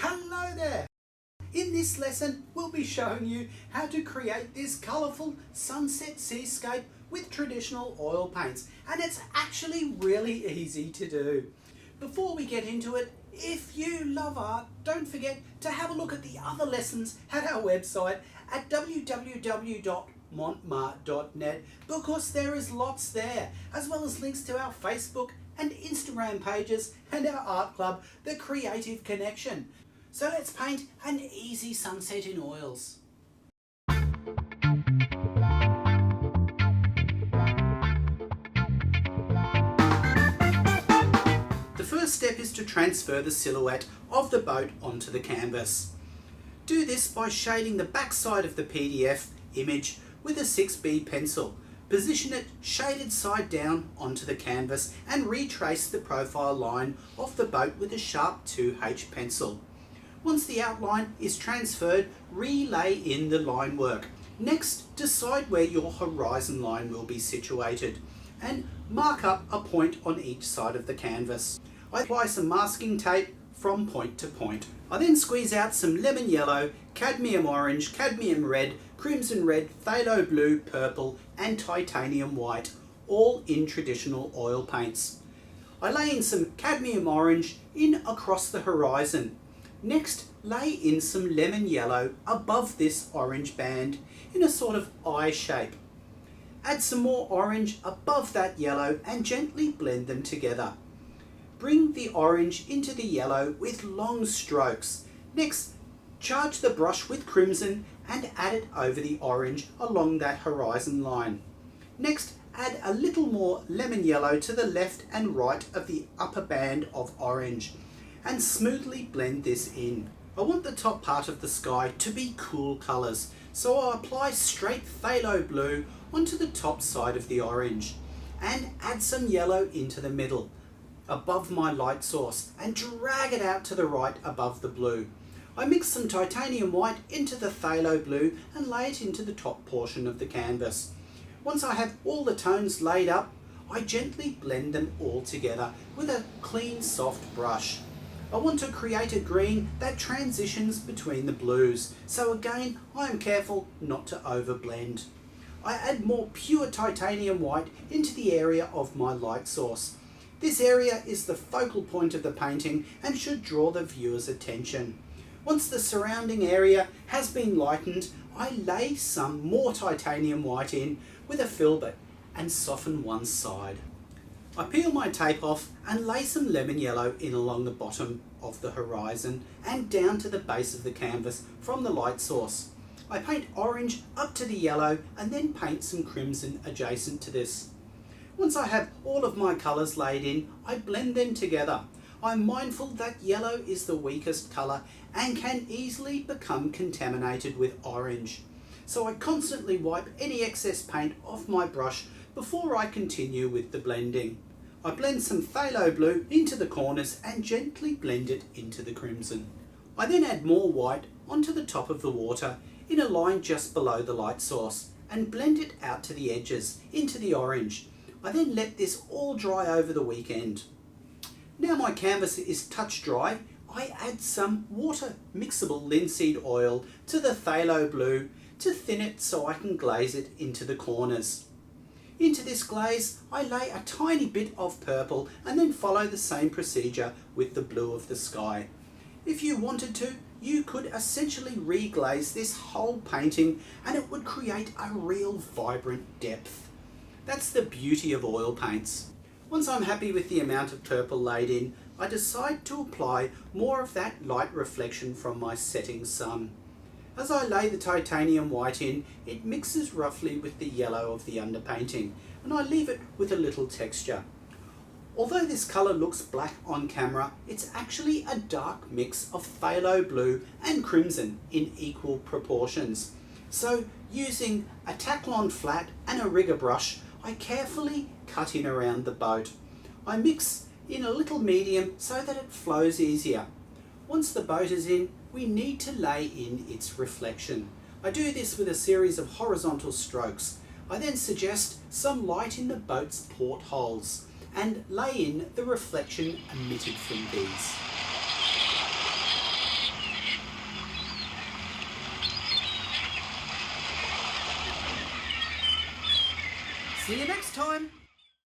Hello there! In this lesson we'll be showing you how to create this colourful sunset seascape with traditional oil paints, and it's actually really easy to do. Before we get into it, if you love art, don't forget to have a look at the other lessons at our website at www.montmart.net because there is lots there, as well as links to our Facebook and Instagram pages and our art club, The Creative Connection. So let's paint an easy sunset in oils. The first step is to transfer the silhouette of the boat onto the canvas. Do this by shading the back side of the PDF image with a 6B pencil. Position it shaded side down onto the canvas and retrace the profile line of the boat with a sharp 2H pencil. Once the outline is transferred, relay in the line work. Next, decide where your horizon line will be situated and mark up a point on each side of the canvas. I apply some masking tape from point to point. I then squeeze out some lemon yellow, cadmium orange, cadmium red, crimson red, phthalo blue, purple and titanium white, all in traditional oil paints. I lay in some cadmium orange in across the horizon. Next, lay in some lemon yellow above this orange band in a sort of eye shape. Add some more orange above that yellow and gently blend them together. Bring the orange into the yellow with long strokes. Next, charge the brush with crimson and add it over the orange along that horizon line. Next, add a little more lemon yellow to the left and right of the upper band of orange and smoothly blend this in. I want the top part of the sky to be cool colours, so I'll apply straight phthalo blue onto the top side of the orange and add some yellow into the middle above my light source and drag it out to the right above the blue. I mix some titanium white into the phthalo blue and lay it into the top portion of the canvas. Once I have all the tones laid up, I gently blend them all together with a clean, soft brush. I want to create a green that transitions between the blues, so again I am careful not to overblend. I add more pure titanium white into the area of my light source. This area is the focal point of the painting and should draw the viewer's attention. Once the surrounding area has been lightened, I lay some more titanium white in with a filbert and soften one side. I peel my tape off and lay some lemon yellow in along the bottom of the horizon and down to the base of the canvas from the light source. I paint orange up to the yellow and then paint some crimson adjacent to this. Once I have all of my colours laid in, I blend them together. I'm mindful that yellow is the weakest colour and can easily become contaminated with orange. So I constantly wipe any excess paint off my brush before I continue with the blending. I blend some phthalo blue into the corners and gently blend it into the crimson. I then add more white onto the top of the water in a line just below the light source and blend it out to the edges into the orange. I then let this all dry over the weekend. Now my canvas is touch dry, I add some water mixable linseed oil to the phthalo blue to thin it so I can glaze it into the corners. Into this glaze I lay a tiny bit of purple and then follow the same procedure with the blue of the sky. If you wanted to, you could essentially reglaze this whole painting and it would create a real vibrant depth. That's the beauty of oil paints. Once I'm happy with the amount of purple laid in, I decide to apply more of that light reflection from my setting sun. As I lay the titanium white in, it mixes roughly with the yellow of the underpainting, and I leave it with a little texture. Although this colour looks black on camera, it's actually a dark mix of phthalo blue and crimson in equal proportions. So using a Taklon flat and a rigger brush, I carefully cut in around the boat. I mix in a little medium so that it flows easier. Once the boat is in, we need to lay in its reflection. I do this with a series of horizontal strokes. I then suggest some light in the boat's portholes and lay in the reflection emitted from these. See you next time.